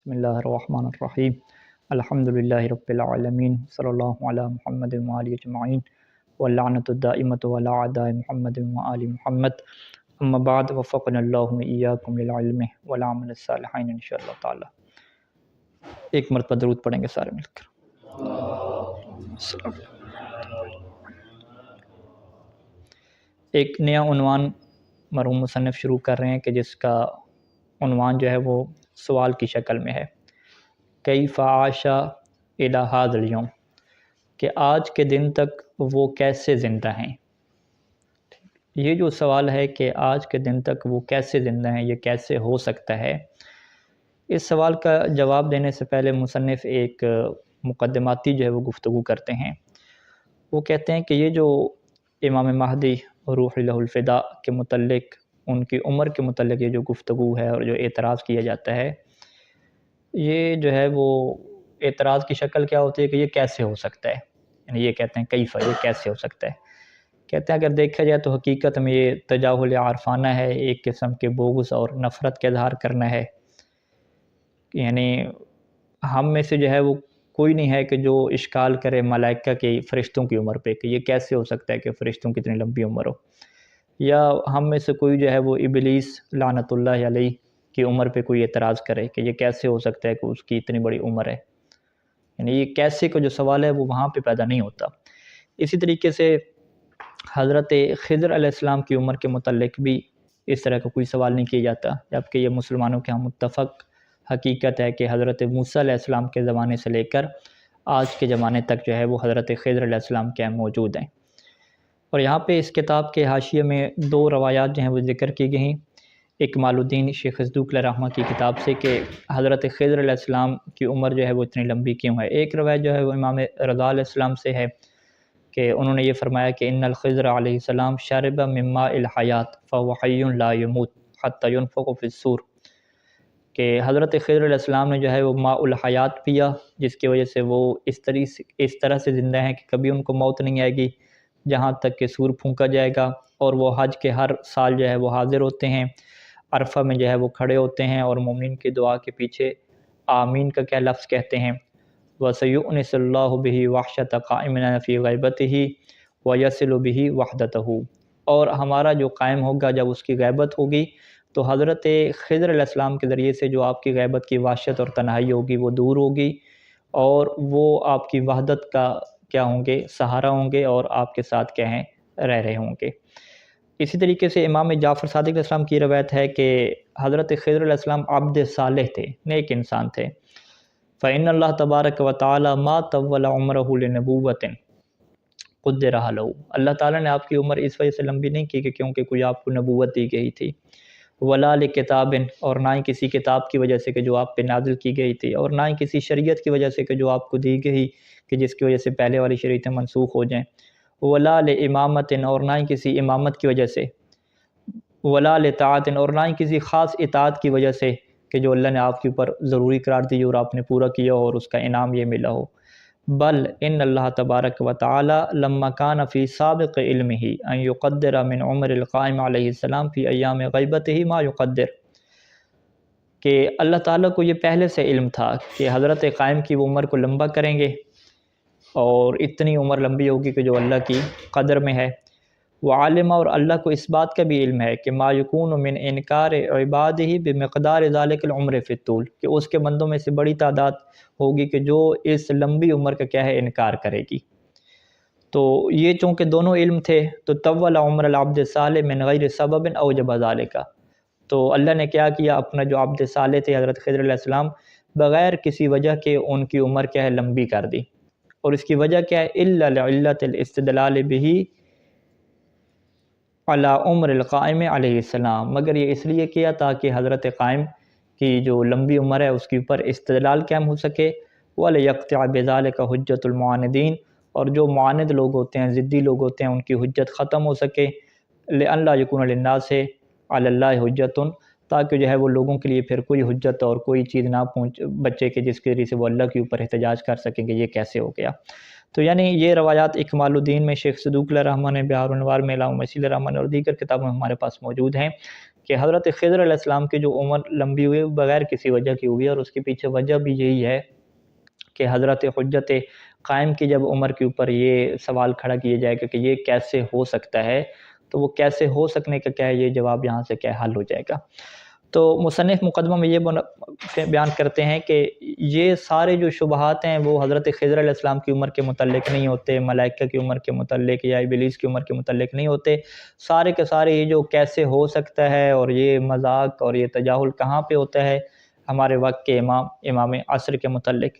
بسم اللہ الرحمن الرحیم الحمدللہ رب العالمین صلی اللہ علی محمد وآلہ اجمعین واللعنۃ الدائمۃ علی اعداء محمد وآل محمد اما بعد وفقنا اللہ ایاکم للعلم والعمل الصالح انشاءاللہ تعالی۔ ایک مرتبہ درود پڑھیں گے سارے مل کر۔ ایک نیا عنوان مرحوم مصنف شروع کر رہے ہیں کہ جس کا عنوان جو ہے وہ سوال کی شکل میں ہے، کیف عاش الی ھذا الیوم، کہ آج کے دن تک وہ کیسے زندہ ہیں۔ یہ جو سوال ہے کہ آج کے دن تک وہ کیسے زندہ ہیں، یہ کیسے ہو سکتا ہے، اس سوال کا جواب دینے سے پہلے مصنف ایک مقدماتی جو ہے وہ گفتگو کرتے ہیں۔ وہ کہتے ہیں کہ یہ جو امام مہدی روح لہ الفداء کے متعلق، ان کی عمر کے متعلق یہ جو گفتگو ہے اور جو اعتراض کیا جاتا ہے، یہ جو ہے وہ اعتراض کی شکل کیا ہوتی ہے کہ یہ کیسے ہو سکتا ہے، یعنی یہ کہتے ہیں کیف، یہ کیسے ہو سکتا ہے۔ کہتے ہیں اگر دیکھا جائے تو حقیقت میں یہ تجاہل عارفانہ ہے، ایک قسم کے بغض اور نفرت کا اظہار کرنا ہے۔ یعنی ہم میں سے جو ہے وہ کوئی نہیں ہے کہ جو اشکال کرے ملائکہ کی، فرشتوں کی عمر پہ کہ یہ کیسے ہو سکتا ہے کہ فرشتوں کی اتنی لمبی عمر ہو، یا ہم میں سے کوئی جو ہے وہ ابلیس لعنت اللہ علیہ کی عمر پہ کوئی اعتراض کرے کہ یہ کیسے ہو سکتا ہے کہ اس کی اتنی بڑی عمر ہے۔ یعنی یہ کیسے کا جو سوال ہے وہ وہاں پہ پیدا نہیں ہوتا۔ اسی طریقے سے حضرت خضر علیہ السلام کی عمر کے متعلق بھی اس طرح کا کوئی سوال نہیں کیا جاتا، جبکہ یہ مسلمانوں کے ہاں متفق حقیقت ہے کہ حضرت موسیٰ علیہ السلام کے زمانے سے لے کر آج کے زمانے تک جو ہے وہ حضرت خضر علیہ السلام کے موجود ہیں۔ اور یہاں پہ اس کتاب کے حاشیے میں دو روایات جو ہیں وہ ذکر کی گئی ہیں، اکمال الدین شیخ صدوق علیہ رحمہ کی کتاب سے کہ حضرت خضر علیہ السلام کی عمر جو ہے وہ اتنی لمبی کیوں ہے۔ ایک روایت جو ہے وہ امام رضا علیہ السلام سے ہے کہ انہوں نے یہ فرمایا کہ ان الخضر علیہ السلام شرب من ماء الحیات فهو حی لا یموت حتی ینفخ فی الصور، کہ حضرت خضر علیہ السلام نے جو ہے وہ ماء الحیات پیا، جس کی وجہ سے وہ اس طرح سے زندہ ہیں کہ کبھی ان کو موت نہیں آئے گی جہاں تک کہ سور پھونکا جائے گا، اور وہ حج کے ہر سال جو ہے وہ حاضر ہوتے ہیں، عرفہ میں جو ہے وہ کھڑے ہوتے ہیں اور مومنین کی دعا کے پیچھے آمین کا کیا لفظ کہتے ہیں، وَسَيُؤْنِسُ اللَّهُ بِهِ وَحْشَةَ قَائِمًا فِي غَیبَتِهِ وَيَصِلُ بِهِ وَحْدَتَهُ، اور ہمارا جو قائم ہوگا جب اس کی غیبت ہوگی تو حضرت خضر علیہ السلام کے ذریعے سے جو آپ کی غیبت کی وحشت اور تنہائی ہوگی وہ دور ہوگی، اور وہ آپ کی وحدت کا کیا ہوں گے، سہارا ہوں گے، اور آپ کے ساتھ کیا ہیں، رہ رہے ہوں گے۔ اسی طریقے سے امام جعفر صادق علیہ السلام کی روایت ہے کہ حضرت خضر علیہ السلام عبد صالح تھے، نیک انسان تھے۔ فَإِنَّ اللَّهَ تَبَارَكَ وَتَعَالَى مَا طَوَّلَ عُمْرَهُ لِنُبُوَّةٍ قُدِّرَ لَهُ، اللہ تعالیٰ نے آپ کی عمر اس وجہ سے لمبی نہیں کی کہ کیونکہ کوئی آپ کو نبوت دی گئی تھی، وَلَا لِكِتَابٍ، اور نہ ہی کسی کتاب کی وجہ سے کہ جو آپ پہ نازل کی گئی تھی، اور نہ ہی کسی شریعت کی وجہ سے کہ جو آپ کو دی گئی کہ جس کی وجہ سے پہلے والی شریعتیں منسوخ ہو جائیں، وَلَا لِإِمَامَةٍ، اور نہ ہی کسی امامت کی وجہ سے، وَلَا لِطَاعَةٍ، اور نہ ہی کسی خاص اطاعت کی وجہ سے کہ جو اللہ نے آپ کے اوپر ضروری قرار دی اور آپ نے پورا کیا ہو اور اس کا انعام یہ ملا ہو، بل ان اللہ تبارک و تعالی لما کان فی سابق علمہ ان یقدر من عمر القائم علیہ السلام فی ایام غیبتہ ما یقدر، کہ اللہ تعالیٰ کو یہ پہلے سے علم تھا کہ حضرت قائم کی وہ عمر کو لمبا کریں گے، اور اتنی عمر لمبی ہوگی کہ جو اللہ کی قدر میں ہے۔ وعالم، اور اللہ کو اس بات کا بھی علم ہے کہ ما یکون من انکار عبادہ بمقدار ذالک العمر فی الطول، کہ اس کے بندوں میں سے بڑی تعداد ہوگی کہ جو اس لمبی عمر کا کیا ہے، انکار کرے گی۔ تو یہ چونکہ دونوں علم تھے تو طول عمر العبد صالح من غیر سبب اوجب ذالک، تو اللہ نے کیا کیا، اپنا جو عبد صالح تھے حضرت خضر علیہ السلام، بغیر کسی وجہ کے ان کی عمر کیا ہے، لمبی کر دی، اور اس کی وجہ کیا ہے، الا لعلت الاستدلال بہ علی عمر القائم علیہ السلام، مگر یہ اس لیے کیا تاکہ حضرت قائم کی جو لمبی عمر ہے اس کے اوپر استدلال قائم ہو سکے، وَلِيَقْطِعَ بِذَلِكَ حُجَّةُ الْمُعَانِدِينَ، اور جو معاند لوگ ہوتے ہیں، ضدی لوگ ہوتے ہیں، ان کی حجت ختم ہو سکے، لِأَنْ لَا يَكُونَ لِلنَّاسِ عَلَى اللَّهِ حُجَّةٌ، تاکہ جو ہے وہ لوگوں کے لیے پھر کوئی حجت اور کوئی چیز نہ بچے کہ جس کے ذریعے سے وہ اللہ کے اوپر احتجاج کر سکیں گے، یہ کیسے ہو گیا۔ تو یعنی یہ روایات اکمال الدین میں شیخ صدوق علیہ رحمہ نے، بہار الانوار میں علامہ مسیح علیہ رحمہ نے، اور دیگر کتابوں میں ہمارے پاس موجود ہیں کہ حضرت خضر علیہ السلام کی جو عمر لمبی ہوئی بغیر کسی وجہ کی ہوئی ہے، اور اس کے پیچھے وجہ بھی یہی ہے کہ حضرت حجت قائم کی جب عمر کے اوپر یہ سوال کھڑا کیا جائے گا کہ یہ کیسے ہو سکتا ہے، تو وہ کیسے ہو سکنے کا کیا ہے، یہ جواب یہاں سے کیا حل ہو جائے گا۔ تو مصنف مقدمہ میں یہ بیان کرتے ہیں کہ یہ سارے جو شبہات ہیں وہ حضرت خضر علیہ السلام کی عمر کے متعلق نہیں ہوتے، ملائکہ کی عمر کے متعلق یا ابلیس کی عمر کے متعلق نہیں ہوتے، سارے کے سارے یہ جو کیسے ہو سکتا ہے اور یہ مذاق اور یہ تجاہل کہاں پہ ہوتا ہے، ہمارے وقت کے امام عصر کے متعلق۔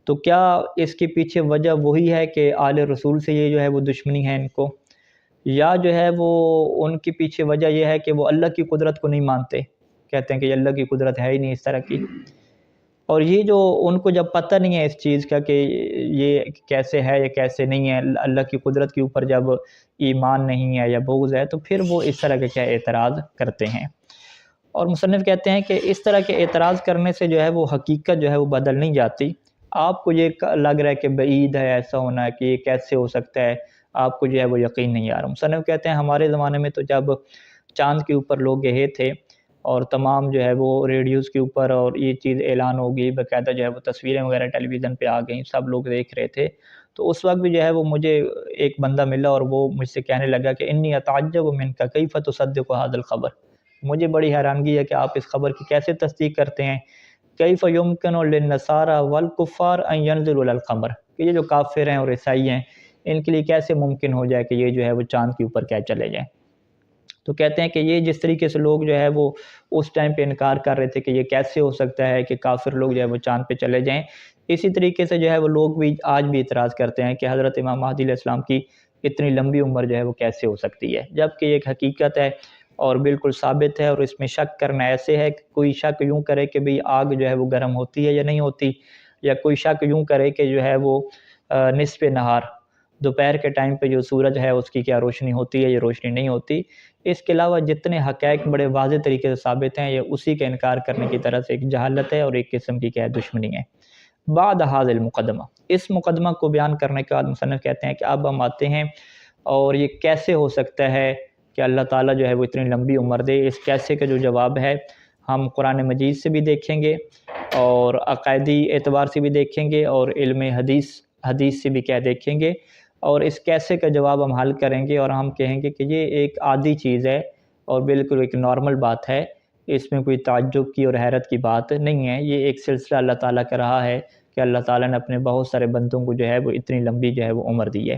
تو کیا اس کے پیچھے وجہ وہی ہے کہ آل رسول سے یہ جو ہے وہ دشمنی ہے ان کو، یا جو ہے وہ ان کے پیچھے وجہ یہ ہے کہ وہ اللہ کی قدرت کو نہیں مانتے، کہتے ہیں کہ یہ اللہ کی قدرت ہے ہی نہیں اس طرح کی، اور یہ جو ان کو جب پتہ نہیں ہے اس چیز کا کہ یہ کیسے ہے یا کیسے نہیں ہے، اللہ کی قدرت کے اوپر جب ایمان نہیں ہے یا بغض ہے، تو پھر وہ اس طرح کے کیا اعتراض کرتے ہیں۔ اور مصنف کہتے ہیں کہ اس طرح کے اعتراض کرنے سے جو ہے وہ حقیقت جو ہے وہ بدل نہیں جاتی، آپ کو یہ لگ رہا ہے کہ بعید ہے ایسا ہونا ہے کہ یہ کیسے ہو سکتا ہے، آپ کو جو ہے وہ یقین نہیں آ رہا۔ مصنف کہتے ہیں ہمارے زمانے میں تو جب چاند کے اوپر لوگ گئے تھے اور تمام جو ہے وہ ریڈیوز کے اوپر اور یہ چیز اعلان ہو گئی، باقاعدہ جو ہے وہ تصویریں وغیرہ ٹیلی ویژن پہ آ گئیں، سب لوگ دیکھ رہے تھے، تو اس وقت بھی جو ہے وہ مجھے ایک بندہ ملا اور وہ مجھ سے کہنے لگا کہ انی اتعجب منک کیف تصدق هذا الخبر، مجھے بڑی حیرانگی ہے کہ آپ اس خبر کی کیسے تصدیق کرتے ہیں، کیف یمکن للنصارى والکفار ان ينظروا الى القمر، کہ یہ جو کافر ہیں اور عیسائی ہیں ان کے لیے کیسے ممکن ہو جائے کہ یہ جو ہے وہ چاند کے اوپر کیا چلے جائیں۔ تو کہتے ہیں کہ یہ جس طریقے سے لوگ جو ہے وہ اس ٹائم پہ انکار کر رہے تھے کہ یہ کیسے ہو سکتا ہے کہ کافر لوگ جو ہے وہ چاند پہ چلے جائیں، اسی طریقے سے جو ہے وہ لوگ بھی آج بھی اعتراض کرتے ہیں کہ حضرت امام مہدی علیہ السلام کی اتنی لمبی عمر جو ہے وہ کیسے ہو سکتی ہے، جبکہ یہ ایک حقیقت ہے اور بالکل ثابت ہے، اور اس میں شک کرنا ایسے ہے کہ کوئی شک یوں کرے کہ بھئی آگ جو ہے وہ گرم ہوتی ہے یا نہیں ہوتی، یا کوئی شک یوں کرے کہ جو ہے وہ نصف نہار دوپہر کے ٹائم پہ جو سورج ہے اس کی کیا روشنی ہوتی ہے یا روشنی نہیں ہوتی۔ اس کے علاوہ جتنے حقائق بڑے واضح طریقے سے ثابت ہیں، یہ اسی کا انکار کرنے کی طرف سے ایک جہالت ہے اور ایک قسم کی کیا دشمنی ہے۔ بعد ھذا المقدمہ، اس مقدمہ کو بیان کرنے کے بعد مصنف کہتے ہیں کہ اب ہم آتے ہیں اور یہ کیسے ہو سکتا ہے کہ اللہ تعالیٰ جو ہے وہ اتنی لمبی عمر دے، اس کیسے کا جو جواب ہے ہم قرآن مجید سے بھی دیکھیں گے اور عقائدی اعتبار سے بھی دیکھیں گے اور علم حدیث سے بھی کیا دیکھیں گے، اور اس کیسے کا جواب ہم حل کریں گے اور ہم کہیں گے کہ یہ ایک عادی چیز ہے اور بالکل ایک نارمل بات ہے، اس میں کوئی تعجب کی اور حیرت کی بات نہیں ہے، یہ ایک سلسلہ اللہ تعالیٰ کا رہا ہے کہ اللہ تعالیٰ نے اپنے بہت سارے بندوں کو جو ہے وہ اتنی لمبی جو ہے وہ عمر دی ہے۔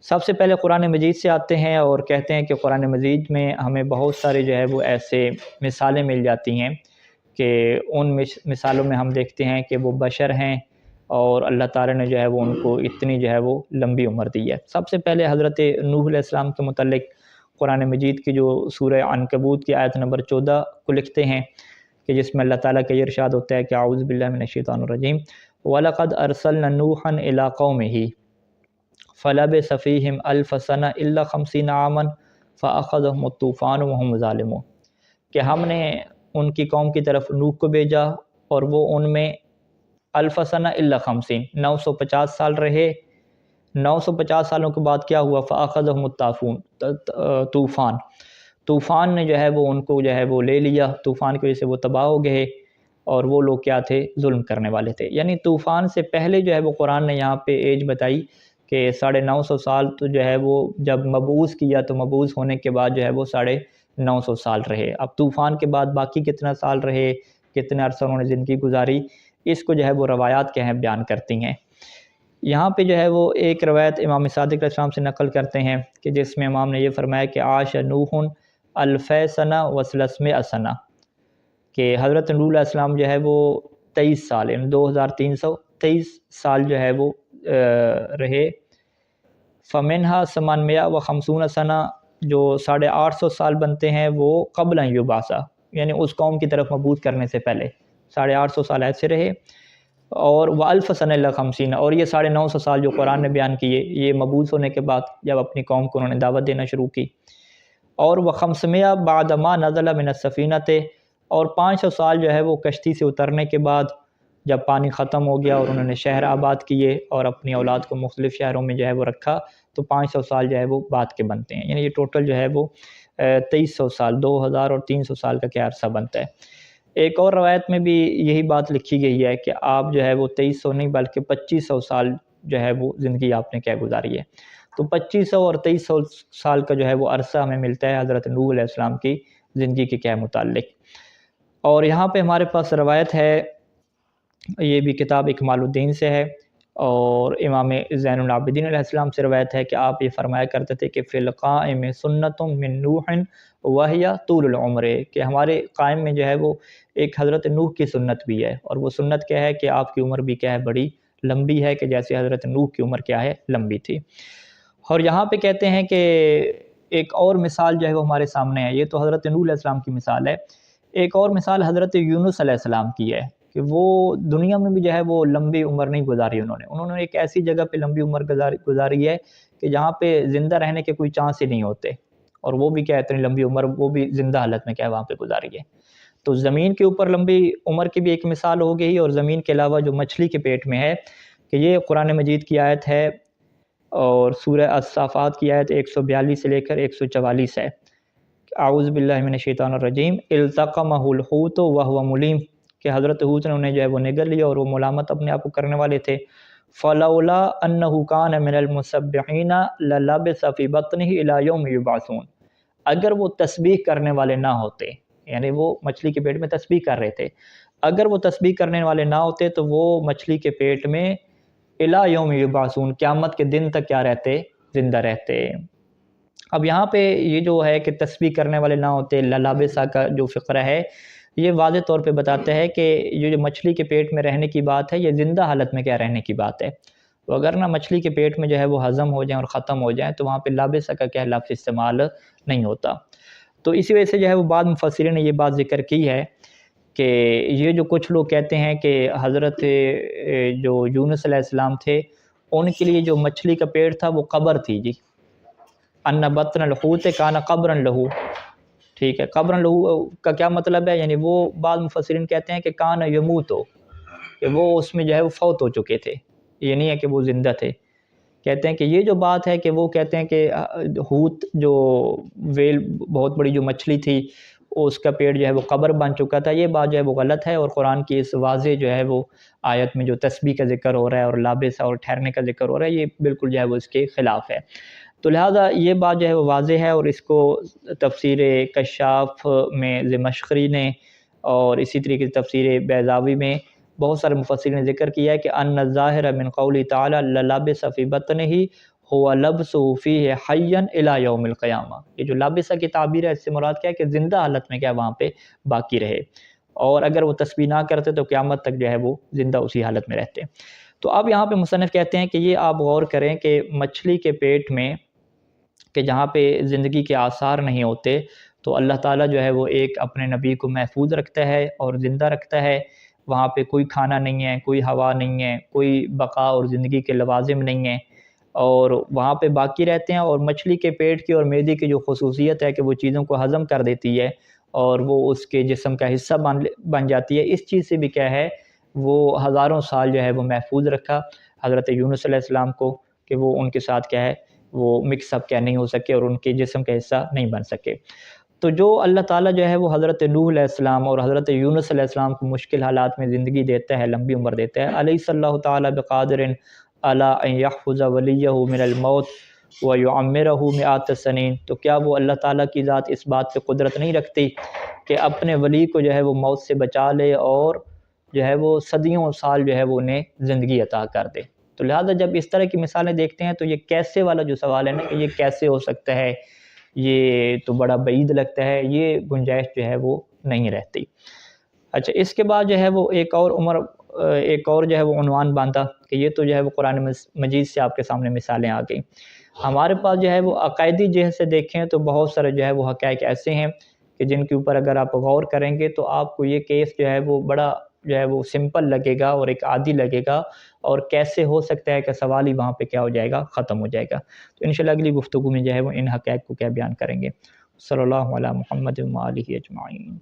سب سے پہلے قرآن مجید سے آتے ہیں اور کہتے ہیں کہ قرآن مجید میں ہمیں بہت سارے جو ہے وہ ایسے مثالیں مل جاتی ہیں کہ ان مثالوں میں ہم دیکھتے ہیں کہ وہ بشر ہیں اور اللہ تعالیٰ نے جو ہے وہ ان کو اتنی جو ہے وہ لمبی عمر دی ہے۔ سب سے پہلے حضرت نوح علیہ السلام کے متعلق قرآن مجید کی جو سورہ عنکبوت کی آیت نمبر 14 کو لکھتے ہیں کہ جس میں اللہ تعالیٰ کا یہ ارشاد ہوتا ہے کہ اعوذ باللہ من الشیطان الرجیم وَلَقَدْ أَرْسَلْنَا نُوحًا إِلَىٰ قَوْمِهِ فَلَبِثَ فِيهِمْ أَلْفَ سَنَةٍ إِلَّا 50 عَامًا فَأَخَذَهُمُ الطُّوفَانُ وَهُمْ ظَالِمُونَ، کہ ہم نے ان کی قوم کی طرف نوح کو بھیجا اور وہ ان میں الف سنہ الا 50 950 سال رہے، 950 سالوں کے بعد کیا ہوا، فَأَخَذَهُمُ طوفان نے جو ہے وہ ان کو جو ہے وہ لے لیا، طوفان کی وجہ سے وہ تباہ ہو گئے اور وہ لوگ کیا تھے، ظلم کرنے والے تھے۔ یعنی طوفان سے پہلے جو ہے وہ قرآن نے یہاں پہ ایج بتائی کہ 950 سال تو جو ہے وہ جب مبعوث کیا تو مبعوث ہونے کے بعد جو ہے وہ 950 سال رہے، اب طوفان کے بعد باقی کتنا سال رہے، کتنے عرصہ انہوں نے زندگی گزاری، اس کو جو ہے وہ روایات کے ہیں بیان کرتی ہیں۔ یہاں پہ جو ہے وہ ایک روایت امام صادق علیہ السلام سے نقل کرتے ہیں کہ جس میں امام نے یہ فرمایا کہ عاش نوح 1000 سنہ و 300 سنہ، کہ حضرت نوح علیہ السلام جو ہے وہ 23 سال یعنی 2323 سال جو ہے وہ رہے، فمنہا 850 سنہ، جو 850 سال بنتے ہیں وہ قبل ان یبعث، یعنی اس قوم کی طرف مبعوث کرنے سے پہلے 850 سال ایسے رہے، اور وَأَلْفَ سَنَةٍ إِلَّا 50، اور یہ 950 سال جو قرآن نے بیان کیے یہ مبعوث ہونے کے بعد جب اپنی قوم کو انہوں نے دعوت دینا شروع کی، اور وَخَمْسُمِائَ بَعْدَ مَا نَزَلَ مِنَ السَّفِينَةِ، اور 500 سال جو ہے وہ کشتی سے اترنے کے بعد جب پانی ختم ہو گیا اور انہوں نے شہر آباد کیے اور اپنی اولاد کو مختلف شہروں میں جو ہے وہ رکھا، تو 500 سال جو ہے وہ بعد کے بنتے ہیں، یعنی یہ ٹوٹل جو ہے وہ 2300 سال، 2000 اور 300 سال کا کیا عرصہ بنتا ہے۔ ایک اور روایت میں بھی یہی بات لکھی گئی ہے کہ آپ جو ہے وہ 2300 نہیں بلکہ 2500 سال جو ہے وہ زندگی آپ نے کیا گزاری ہے۔ تو 2500 اور 2300 سال کا جو ہے وہ عرصہ ہمیں ملتا ہے حضرت نوح علیہ السلام کی زندگی کے کیا متعلق۔ اور یہاں پہ ہمارے پاس روایت ہے، یہ بھی کتاب اکمال الدین سے ہے، اور امام زین العابدین علیہ السلام سے روایت ہے کہ آپ یہ فرمایا کرتے تھے کہ فی القائم سنت من نوح وہی طول العمر، کہ ہمارے قائم میں جو ہے وہ ایک حضرت نوح کی سنت بھی ہے، اور وہ سنت کیا ہے کہ آپ کی عمر بھی کیا ہے بڑی لمبی ہے، کہ جیسے حضرت نوح کی عمر کیا ہے لمبی تھی۔ اور یہاں پہ کہتے ہیں کہ ایک اور مثال جو ہے وہ ہمارے سامنے ہے، یہ تو حضرت نوح علیہ السلام کی مثال ہے، ایک اور مثال حضرت یونس علیہ السلام کی ہے کہ وہ دنیا میں بھی جو ہے وہ لمبی عمر نہیں گزاری، انہوں نے ایک ایسی جگہ پہ لمبی عمر گزاری ہے کہ جہاں پہ زندہ رہنے کے کوئی چانس ہی نہیں ہوتے، اور وہ بھی کیا اتنی لمبی عمر وہ بھی زندہ حالت میں کیا ہے وہاں پہ گزاری ہے۔ تو زمین کے اوپر لمبی عمر کی بھی ایک مثال ہو گئی، اور زمین کے علاوہ جو مچھلی کے پیٹ میں ہے، کہ یہ قرآن مجید کی آیت ہے، اور سورہ الصافات کی آیت 142 سے لے کر 144 ہے۔ اعوذ باللہ من الشیطان الرجیم، التقمہ الحوت وہو ملیم، کہ حضرت حوت نے انہیں جو ہے وہ نگل لیا اور وہ ملامت اپنے آپ کو کرنے والے تھے۔ فلولا انہ کان من المسبحین للبث فی بطنہ الی یوم یبعثون، اگر وہ تسبیح کرنے والے نہ ہوتے، یعنی وہ مچھلی کے پیٹ میں تسبیح کر رہے تھے، اگر وہ تسبیح کرنے والے نہ ہوتے تو وہ مچھلی کے پیٹ میں الی یوم یبعثون، قیامت کے دن تک کیا رہتے، زندہ رہتے۔ اب یہاں پہ یہ جو ہے کہ تسبیح کرنے والے نہ ہوتے، للابسہ کا جو فقرہ ہے یہ واضح طور پہ بتاتا ہے کہ یہ جو مچھلی کے پیٹ میں رہنے کی بات ہے یہ زندہ حالت میں کیا رہنے کی بات ہے۔ تو اگر نہ مچھلی کے پیٹ میں جو ہے وہ ہضم ہو جائیں اور ختم ہو جائیں تو وہاں پہ لابسہ کا کیا لفظ استعمال نہیں ہوتا۔ تو اسی وجہ سے جو ہے وہ بعض مفسرین نے یہ بات ذکر کی ہے کہ یہ جو کچھ لوگ کہتے ہیں کہ حضرت جو یونس علیہ السلام تھے ان کے لیے جو مچھلی کا پیٹ تھا وہ قبر تھی جی، ان بطن الحوت کان قبرا لہو، ٹھیک ہے، قبرا لہو کا کیا مطلب ہے، یعنی وہ بعض مفسرین کہتے ہیں کہ کان یموتو، کہ وہ اس میں جو ہے وہ فوت ہو چکے تھے، یہ نہیں ہے کہ وہ زندہ تھے۔ کہتے ہیں کہ یہ جو بات ہے کہ وہ کہتے ہیں کہ حوت جو ویل بہت بڑی جو مچھلی تھی اس کا پیٹ جو ہے وہ قبر بن چکا تھا، یہ بات جو ہے وہ غلط ہے، اور قرآن کی اس واضح جو ہے وہ آیت میں جو تسبیح کا ذکر ہو رہا ہے اور لابسہ اور ٹھہرنے کا ذکر ہو رہا ہے یہ بالکل جو ہے وہ اس کے خلاف ہے۔ تو لہٰذا یہ بات جو ہے وہ واضح ہے، اور اس کو تفسیر کشاف میں زمشقری نے اور اسی طریقے سے تفسیر بیضاوی میں بہت سارے مفسرین نے ذکر کیا ہے کہ ان الظاہر من قول تعالی للبث فی بطنہ هو لبثہ فیہ حیا الی یوم القیامہ، یہ جو لابسہ کی تعبیر ہے اس سے مراد کیا ہے کہ زندہ حالت میں کیا وہاں پہ باقی رہے، اور اگر وہ تسبیح نہ کرتے تو قیامت تک جو ہے وہ زندہ اسی حالت میں رہتے۔ تو اب یہاں پہ مصنف کہتے ہیں کہ یہ آپ غور کریں کہ مچھلی کے پیٹ میں کہ جہاں پہ زندگی کے آثار نہیں ہوتے تو اللہ تعالیٰ جو ہے وہ ایک اپنے نبی کو محفوظ رکھتا ہے اور زندہ رکھتا ہے، وہاں پہ کوئی کھانا نہیں ہے، کوئی ہوا نہیں ہے، کوئی بقا اور زندگی کے لوازم نہیں ہیں، اور وہاں پہ باقی رہتے ہیں، اور مچھلی کے پیٹ کی اور معدے کی جو خصوصیت ہے کہ وہ چیزوں کو ہضم کر دیتی ہے اور وہ اس کے جسم کا حصہ بن جاتی ہے، اس چیز سے بھی کیا ہے وہ ہزاروں سال جو ہے وہ محفوظ رکھا حضرت یونس علیہ السلام کو، کہ وہ ان کے ساتھ کیا ہے وہ مکس اپ کیا نہیں ہو سکے اور ان کے جسم کا حصہ نہیں بن سکے۔ تو جو اللہ تعالیٰ جو ہے وہ حضرت نوح علیہ السلام اور حضرت یونس علیہ السلام کو مشکل حالات میں زندگی دیتا ہے، لمبی عمر دیتا ہے، الیس اللہ تعالیٰ بقادر علی ان یحفظ ولیہ من الموت ویعمرہ مئات السنین، تو کیا وہ اللہ تعالیٰ کی ذات اس بات پہ قدرت نہیں رکھتی کہ اپنے ولی کو جو ہے وہ موت سے بچا لے اور جو ہے وہ صدیوں سال جو ہے وہ انہیں زندگی عطا کر دے۔ تو لہٰذا جب اس طرح کی مثالیں دیکھتے ہیں تو یہ کیسے والا جو سوال ہے نا کہ یہ کیسے ہو سکتا ہے، یہ تو بڑا بعید لگتا ہے، یہ گنجائش جو ہے وہ نہیں رہتی۔ اچھا، اس کے بعد جو ہے وہ ایک اور جو ہے وہ عنوان باندھا کہ یہ تو جو ہے وہ قرآن مجید سے آپ کے سامنے مثالیں آ گئیں، ہمارے پاس جو ہے وہ عقائدی جہت سے دیکھیں تو بہت سارے جو ہے وہ حقائق ایسے ہیں کہ جن کے اوپر اگر آپ غور کریں گے تو آپ کو یہ کیس جو ہے وہ بڑا جو ہے وہ سمپل لگے گا اور ایک عادی لگے گا، اور کیسے ہو سکتا ہے کہ سوال ہی وہاں پہ کیا ہو جائے گا، ختم ہو جائے گا۔ تو انشاءاللہ اگلی گفتگو میں جو ہے وہ ان حقائق کو کیا بیان کریں گے۔ صلی اللہ علی محمد و آلہ اجمعین۔